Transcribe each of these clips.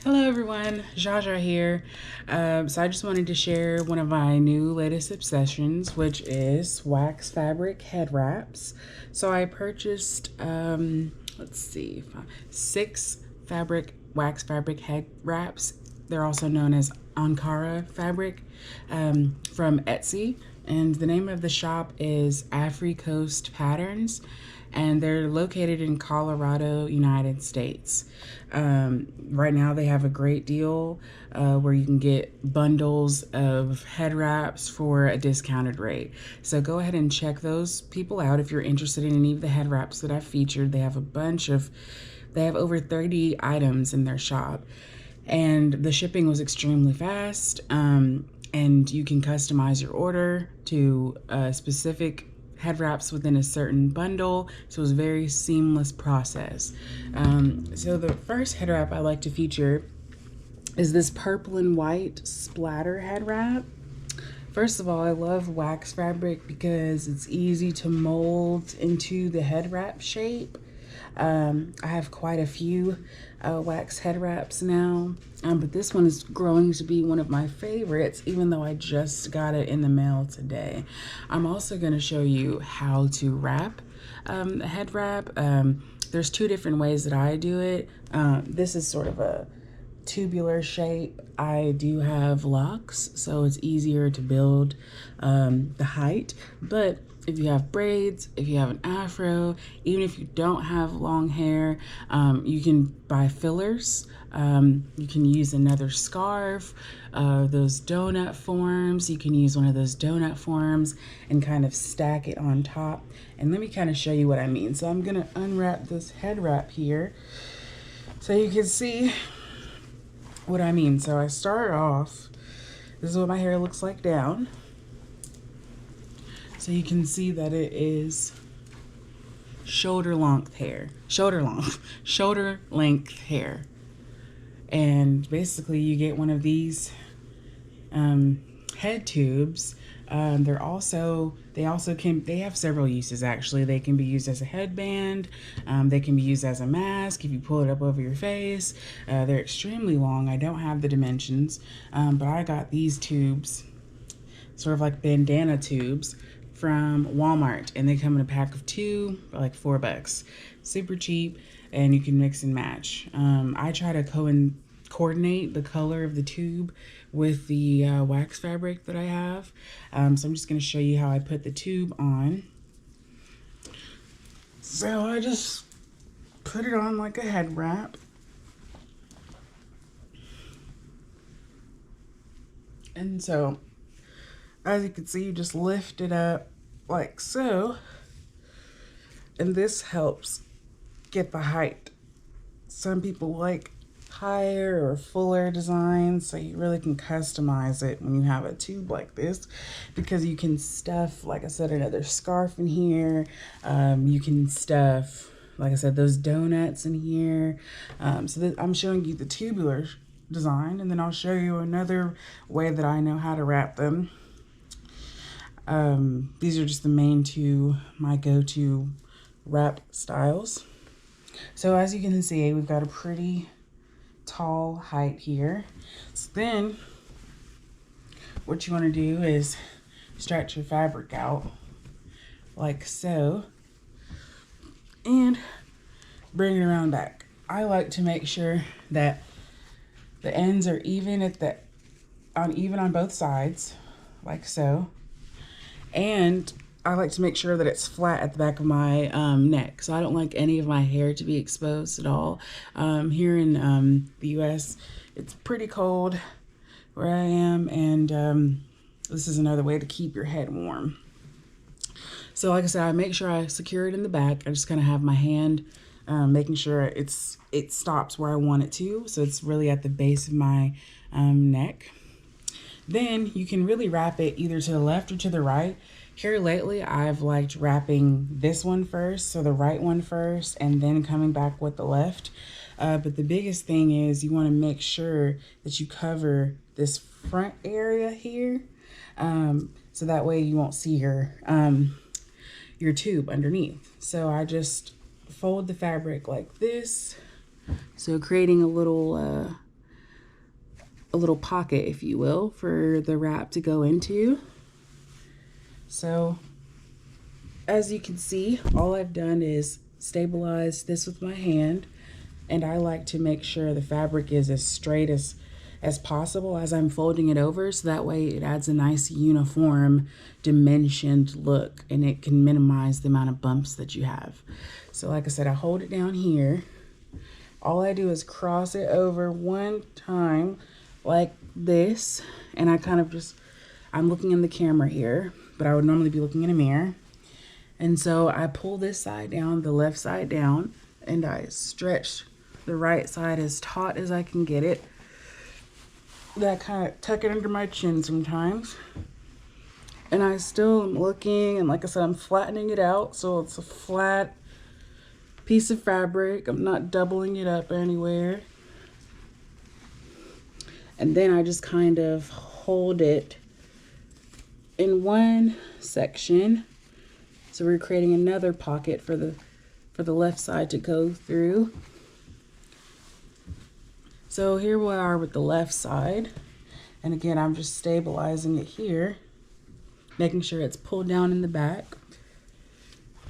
Hello everyone, Jaja here. So I just wanted to share one of my new latest obsessions, which is wax fabric head wraps. So I purchased, let's see, six wax fabric head wraps. They're also known as Ankara fabric from Etsy. And the name of the shop is AfriCoast Patterns, and they're located in Colorado, United States. Right now, they have a great deal where you can get bundles of head wraps for a discounted rate. So go ahead and check those people out if you're interested in any of the head wraps that I've featured. They have they have over 30 items in their shop, and the shipping was extremely fast. And you can customize your order to specific head wraps within a certain bundle, so it was a very seamless process. So the first head wrap I like to feature is this purple and white splatter head wrap. First of all, I love wax fabric because it's easy to mold into the head wrap shape. I have quite a few wax head wraps now, but this one is growing to be one of my favorites, even though I just got it in the mail today. I'm also going to show you how to wrap a head wrap. There's two different ways that I do it. This is sort of a tubular shape. I do have locks, so it's easier to build the height, but if you have braids, if you have an afro, even if you don't have long hair, you can buy fillers. You can use another scarf, those donut forms. You can use one of those donut forms and kind of stack it on top. And let me kind of show you what I mean. So I'm gonna unwrap this head wrap here so you can see what I mean. So I start off, this is what my hair looks like down. So you can see that it is shoulder length hair. Shoulder length hair. And basically you get one of these head tubes. They have several uses actually. They can be used as a headband. They can be used as a mask if you pull it up over your face. They're extremely long. I don't have the dimensions, but I got these tubes, sort of like bandana tubes, from Walmart, and they come in a pack of 2 for like $4. Super cheap, and you can mix and match. I try to coordinate the color of the tube with the wax fabric that I have. So I'm just going to show you how I put the tube on. So I just put it on like a head wrap. And so, as you can see, you just lift it up like so. And this helps get the height. Some people like higher or fuller designs, so you really can customize it when you have a tube like this, because you can stuff, like I said, another scarf in here. You can stuff, like I said, those donuts in here. So I'm showing you the tubular design, and then I'll show you another way that I know how to wrap them. These are just the main two, my go-to wrap styles. So as you can see, we've got a pretty tall height here. So then what you want to do is stretch your fabric out like so and bring it around back. I like to make sure that the ends are even on both sides, like so. And I like to make sure that it's flat at the back of my neck. So I don't like any of my hair to be exposed at all. Here in the US, it's pretty cold where I am, and this is another way to keep your head warm. So like I said, I make sure I secure it in the back. I just kind of have my hand making sure it stops where I want it to. So it's really at the base of my neck. Then you can really wrap it either to the left or to the right. Here lately, I've liked wrapping this one first, so the right one first, and then coming back with the left. But the biggest thing is you want to make sure that you cover this front area here, so that way you won't see your tube underneath. So I just fold the fabric like this, so creating a little a little pocket, if you will, for the wrap to go into. So as you can see, all I've done is stabilize this with my hand, and I like to make sure the fabric is as straight as possible as I'm folding it over, so that way it adds a nice uniform dimensioned look and it can minimize the amount of bumps that you have. So like I said, I hold it down here. All I do is cross it over one time like this, and I kind of just, I'm looking in the camera here, but I would normally be looking in a mirror. And so I pull this side down, the left side down, and I stretch the right side as taut as I can get it. Then I kind of tuck it under my chin sometimes. And I still am looking, and like I said, I'm flattening it out so it's a flat piece of fabric. I'm not doubling it up anywhere. And then I just kind of hold it in one section. So we're creating another pocket for the left side to go through. So here we are with the left side. And again, I'm just stabilizing it here, making sure it's pulled down in the back.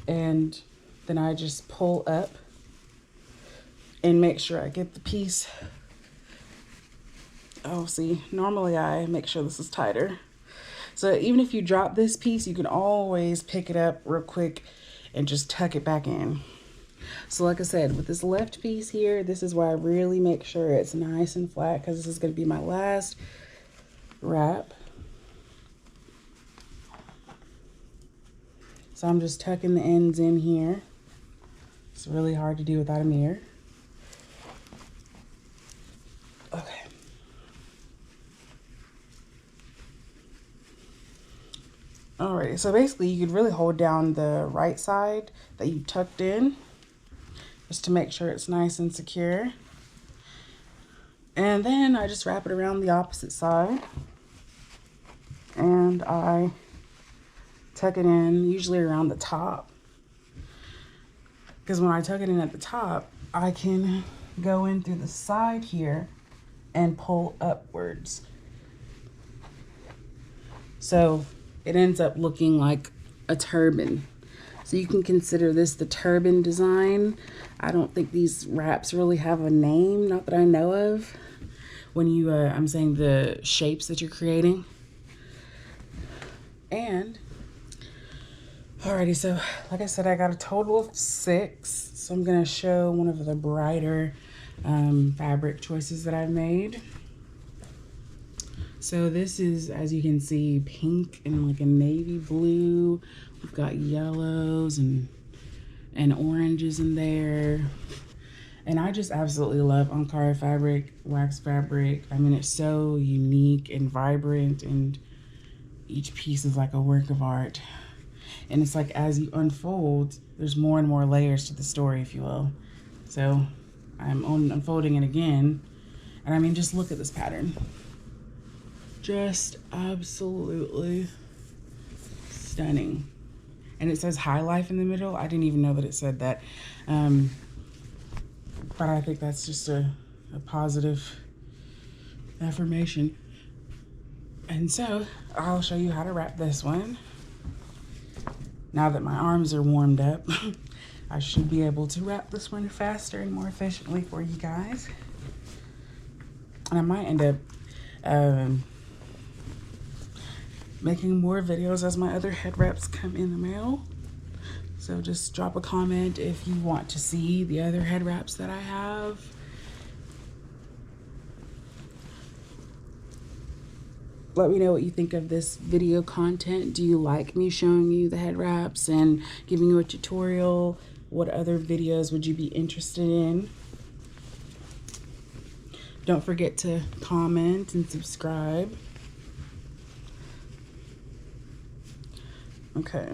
And then I just pull up and make sure I get the piece. Oh, see, normally I make sure this is tighter. So even if you drop this piece, you can always pick it up real quick and just tuck it back in. So like I said, with this left piece here, this is why I really make sure it's nice and flat, because this is going to be my last wrap. So I'm just tucking the ends in here. It's really hard to do without a mirror. Okay. Alright, so basically you could really hold down the right side that you tucked in, just to make sure it's nice and secure. And then I just wrap it around the opposite side. And I tuck it in, usually around the top. Because when I tuck it in at the top, I can go in through the side here and pull upwards. So it ends up looking like a turban. So you can consider this the turban design. I don't think these wraps really have a name, not that I know of. When you, I'm saying the shapes that you're creating. And, alrighty, so like I said, I got a total of 6. So I'm gonna show one of the brighter fabric choices that I've made. So this is, as you can see, pink and like a navy blue. We've got yellows and oranges in there. And I just absolutely love Ankara fabric, wax fabric. I mean, it's so unique and vibrant, and each piece is like a work of art. And it's like as you unfold, there's more and more layers to the story, if you will. So I'm unfolding it again. And I mean, just look at this pattern. Just absolutely stunning. And it says High Life in the middle. I didn't even know that it said that. But I think that's just a positive affirmation. And so I'll show you how to wrap this one. Now that my arms are warmed up, I should be able to wrap this one faster and more efficiently for you guys. And I might end up making more videos as my other head wraps come in the mail. So just drop a comment if you want to see the other head wraps that I have. Let me know what you think of this video content. Do you like me showing you the head wraps and giving you a tutorial? What other videos would you be interested in? Don't forget to comment and subscribe. Okay.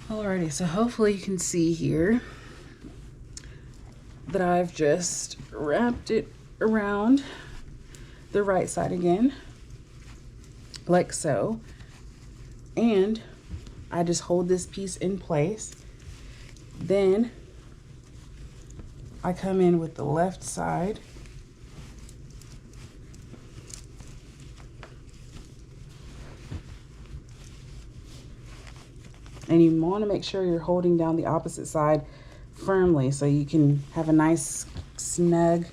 Alrighty, so hopefully you can see here that I've just wrapped it around the right side again, like so. And I just hold this piece in place. Then I come in with the left side And you want to make sure you're holding down the opposite side firmly so you can have a nice snug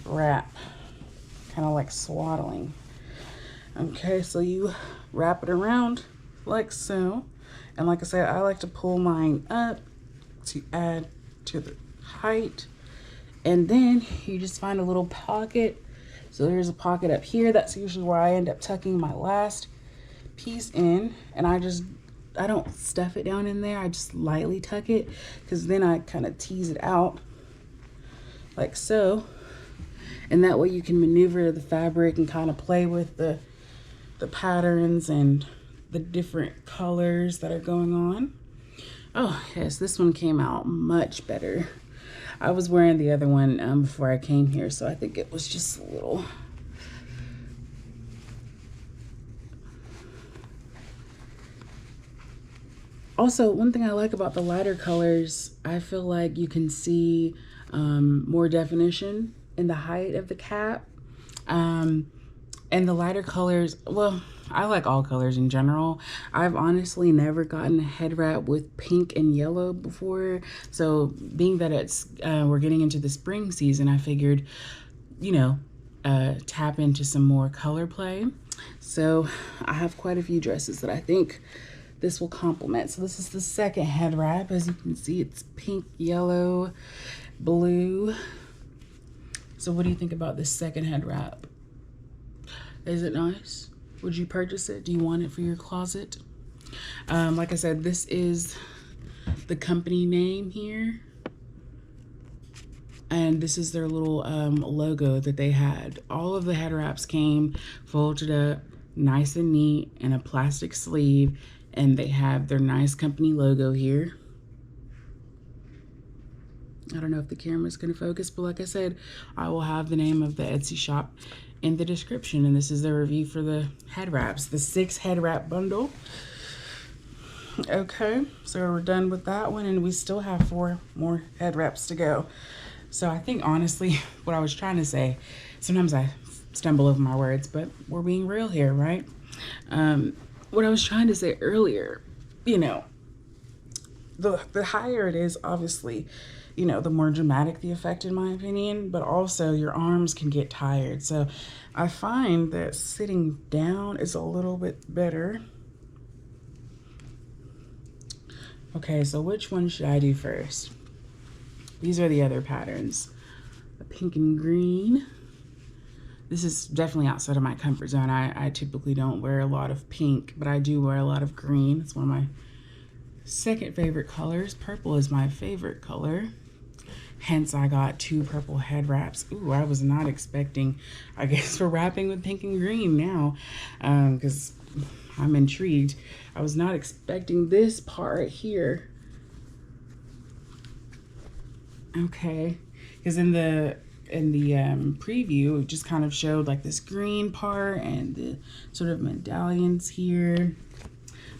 wrap, kind of like swaddling. Okay, so you wrap it around like so. And like I said, I like to pull mine up to add to the height. And then you just find a little pocket. So there's a pocket up here. That's usually where I end up tucking my last piece in. And I don't stuff it down in there. I just lightly tuck it, because then I kind of tease it out like so. And that way you can maneuver the fabric and kind of play with the patterns and the different colors that are going on. Oh yes, this one came out much better. I was wearing the other one before I came here, so I think it was just a little. Also, one thing I like about the lighter colors, I feel like you can see more definition in the height of the cap. And the lighter colors, well, I like all colors in general. I've honestly never gotten a head wrap with pink and yellow before. So being that it's we're getting into the spring season, I figured, you know, tap into some more color play. So I have quite a few dresses that I think this will complement. So this is the second head wrap. As you can see, it's pink, yellow, blue. So what do you think about this second head wrap? Is it nice? Would you purchase it? Do you want it for your closet? Like I said, this is the company name here. And this is their little logo that they had. All of the head wraps came folded up, nice and neat, in a plastic sleeve. And they have their nice company logo here. I don't know if the camera's gonna focus, but like I said, I will have the name of the Etsy shop in the description. And this is the review for the head wraps, the 6 head wrap bundle. Okay, so we're done with that one, and we still have 4 more head wraps to go. So I think honestly, what I was trying to say, sometimes I stumble over my words, but we're being real here, right? What I was trying to say earlier, you know, the higher it is, obviously, you know, the more dramatic the effect, in my opinion, but also your arms can get tired. So I find that sitting down is a little bit better. Okay, so which one should I do first? These are the other patterns. The pink and green. This is definitely outside of my comfort zone. I typically don't wear a lot of pink, but I do wear a lot of green. It's one of my second favorite colors. Purple is my favorite color. Hence, I got 2 purple head wraps. Ooh, I was not expecting, I guess we're wrapping with pink and green now, because I'm intrigued. I was not expecting this part here. Okay, because in the preview, it just kind of showed like this green part and the sort of medallions here.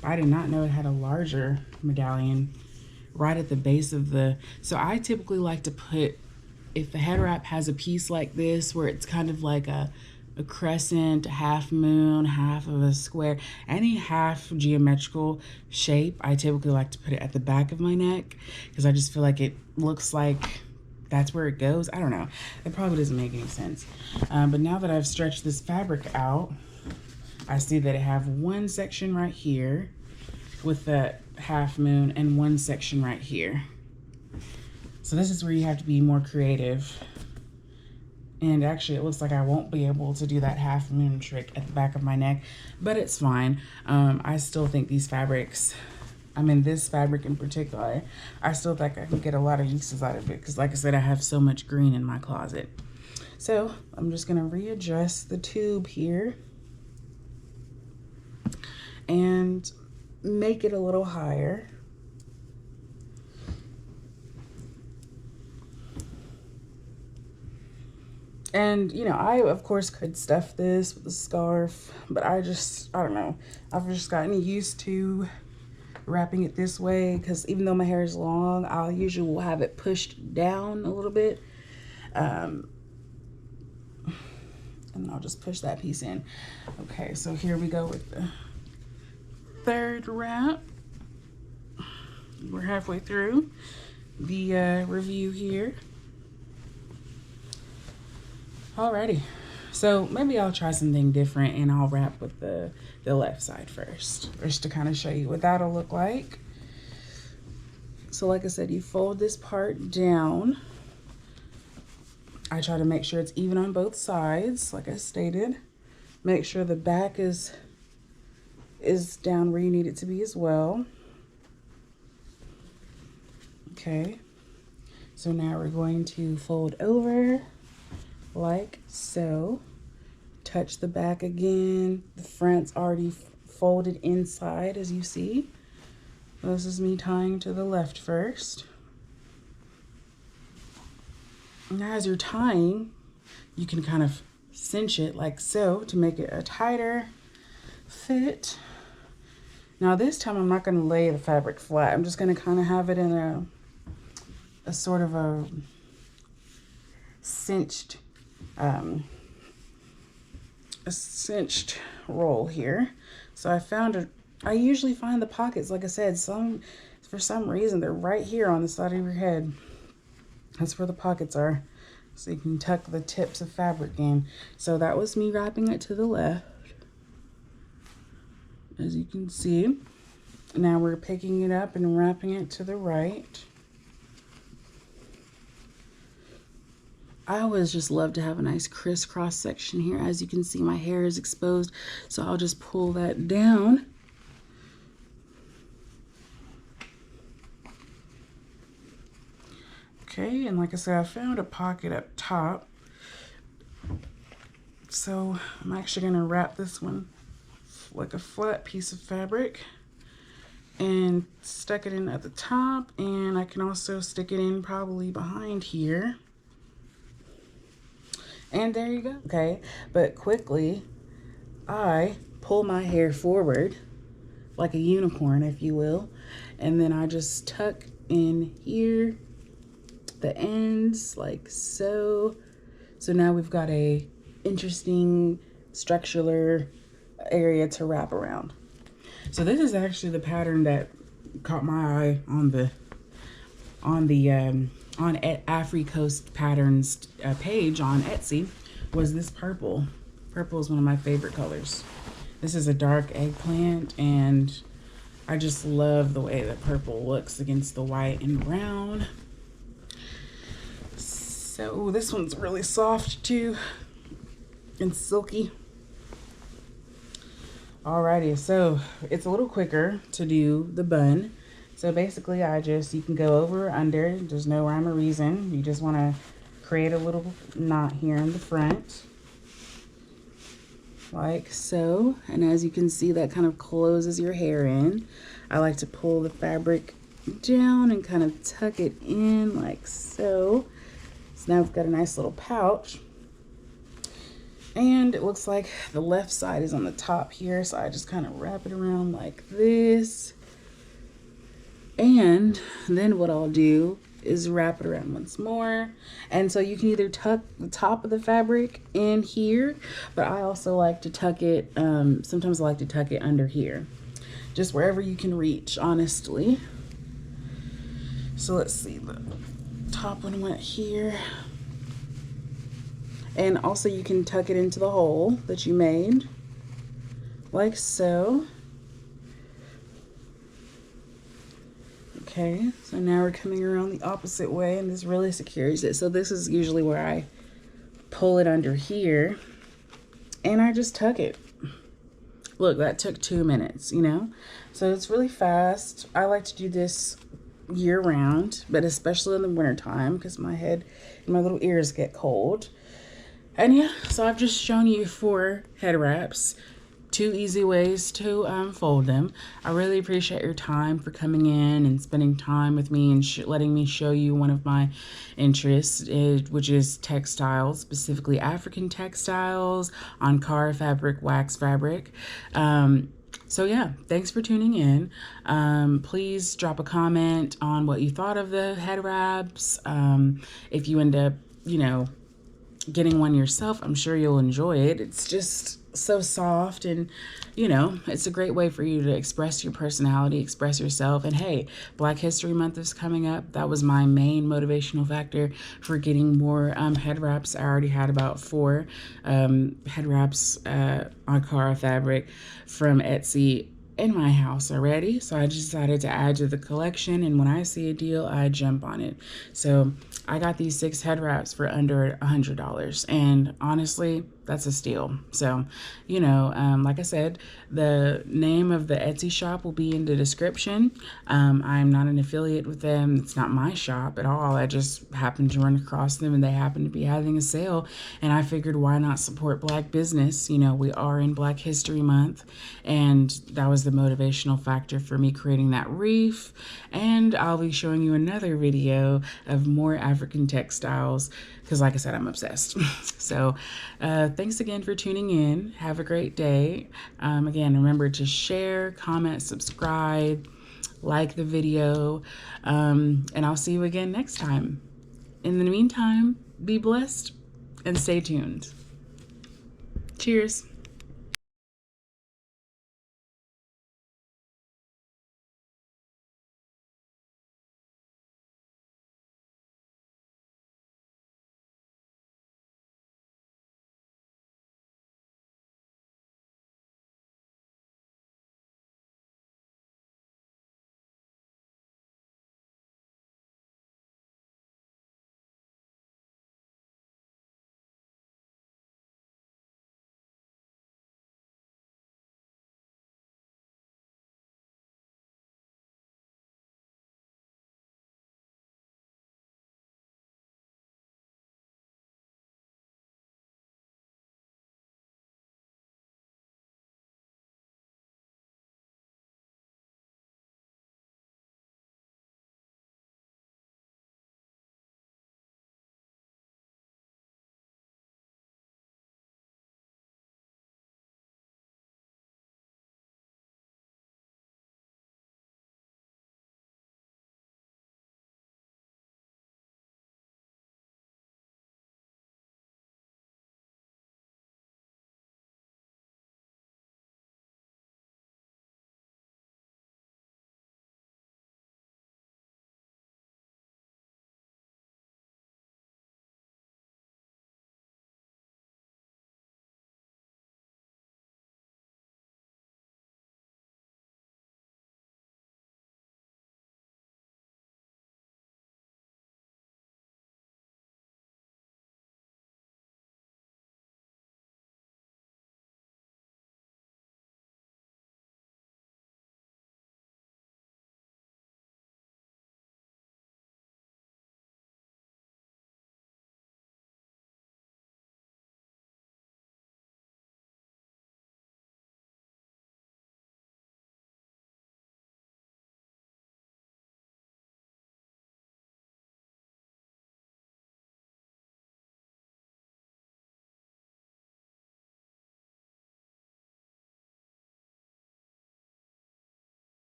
But I did not know it had a larger medallion right at the base of the, so I typically like to put, if the head wrap has a piece like this where it's kind of like a crescent, a half moon, half of a square, any half geometrical shape, I typically like to put it at the back of my neck, because I just feel like it looks like that's where it goes. I don't know, it probably doesn't make any sense, but now that I've stretched this fabric out, I see that I have one section right here with the half moon and one section right here. So this is where you have to be more creative. And actually, it looks like I won't be able to do that half moon trick at the back of my neck, but it's fine. I still think these fabrics, I mean, this fabric in particular, I still think I can get a lot of uses out of it, because like I said, I have so much green in my closet. So I'm just gonna readjust the tube here and make it a little higher. And, you know, I, of course, could stuff this with a scarf, but I don't know. I've just gotten used to wrapping it this way, because even though my hair is long, I'll usually will have it pushed down a little bit. And I'll just push that piece in. Okay, so here we go with the third wrap. we're halfway through the review here. Alrighty, so maybe I'll try something different and I'll wrap with the left side first, just to kind of show you what that'll look like. So like I said, you fold this part down. I try to make sure it's even on both sides, like I stated. Make sure the back is down where you need it to be as well. Okay, so now we're going to fold over like so. Touch the back again. The front's already folded inside, as you see. This is me tying to the left first. Now as you're tying, you can kind of cinch it like so to make it a tighter fit. Now this time I'm not going to lay the fabric flat. I'm just going to kind of have it in a sort of a cinched roll here. So I usually find the pockets, like I said, for some reason they're right here on the side of your head. That's where the pockets are, so you can tuck the tips of fabric in. So that was me wrapping it to the left, as you can see. Now we're picking it up and wrapping it to the right. I always just love to have a nice crisscross section here. As you can see, my hair is exposed, so I'll just pull that down. Okay, and like I said, I found a pocket up top. So I'm actually going to wrap this one like a flat piece of fabric and stuck it in at the top, and I can also stick it in probably behind here. And there you go. Okay, but quickly I pull my hair forward like a unicorn, if you will, and then I just tuck in here the ends like so. So now we've got a interesting structural area to wrap around. So this is actually the pattern that caught my eye on AfriCoast Patterns page on Etsy. Was this purple. Purple is one of my favorite colors. This is a dark eggplant, and I just love the way that purple looks against the white and brown. So this one's really soft too and silky. Alrighty, so it's a little quicker to do the bun. So basically you can go over or under. There's no rhyme or reason. You just want to create a little knot here in the front, like so. And as you can see, that kind of closes your hair in. I like to pull the fabric down and kind of tuck it in like so. So now we've got a nice little pouch. And it looks like the left side is on the top here, so I just kind of wrap it around like this. And then what I'll do is wrap it around once more. And so you can either tuck the top of the fabric in here, but I also like to tuck it, sometimes I like to tuck it under here. Just wherever you can reach, honestly. So let's see, the top one went here. And also you can tuck it into the hole that you made, like so. Okay, so now we're coming around the opposite way, and this really secures it. So this is usually where I pull it under here, and I just tuck it. Look, that took 2 minutes, you know? So it's really fast. I like to do this year round, but especially in the winter time, because my head and my little ears get cold. And yeah, so I've just shown you 4 head wraps, 2 easy ways to fold them. I really appreciate your time for coming in and spending time with me and letting me show you one of my interests, which is textiles, specifically African textiles, Ankara fabric, wax fabric. So yeah, thanks for tuning in. Please drop a comment on what you thought of the head wraps. If you end up, getting one yourself, I'm sure you'll enjoy it. It's just so soft and you know, it's a great way for you to express your personality, express yourself. And hey, Black History Month is coming up. That was my main motivational factor for getting more head wraps. I already had about 4 head wraps on Cara Fabric from Etsy in my house already, so I just decided to add to the collection, and when I see a deal, I jump on it. So I got these 6 head wraps for under $100, and honestly, that's a steal. So, you know, like I said, the name of the Etsy shop will be in the description. I'm not an affiliate with them. It's not my shop at all. I just happened to run across them, and they happened to be having a sale, and I figured, why not support Black business? You know, we are in Black History Month, and that was the motivational factor for me creating that reef. And I'll be showing you another video of more African textiles because, like I said, I'm obsessed. So thanks again for tuning in. Have a great day. Again, remember to share, comment, subscribe, like the video, and I'll see you again next time. In the meantime, be blessed and stay tuned. Cheers.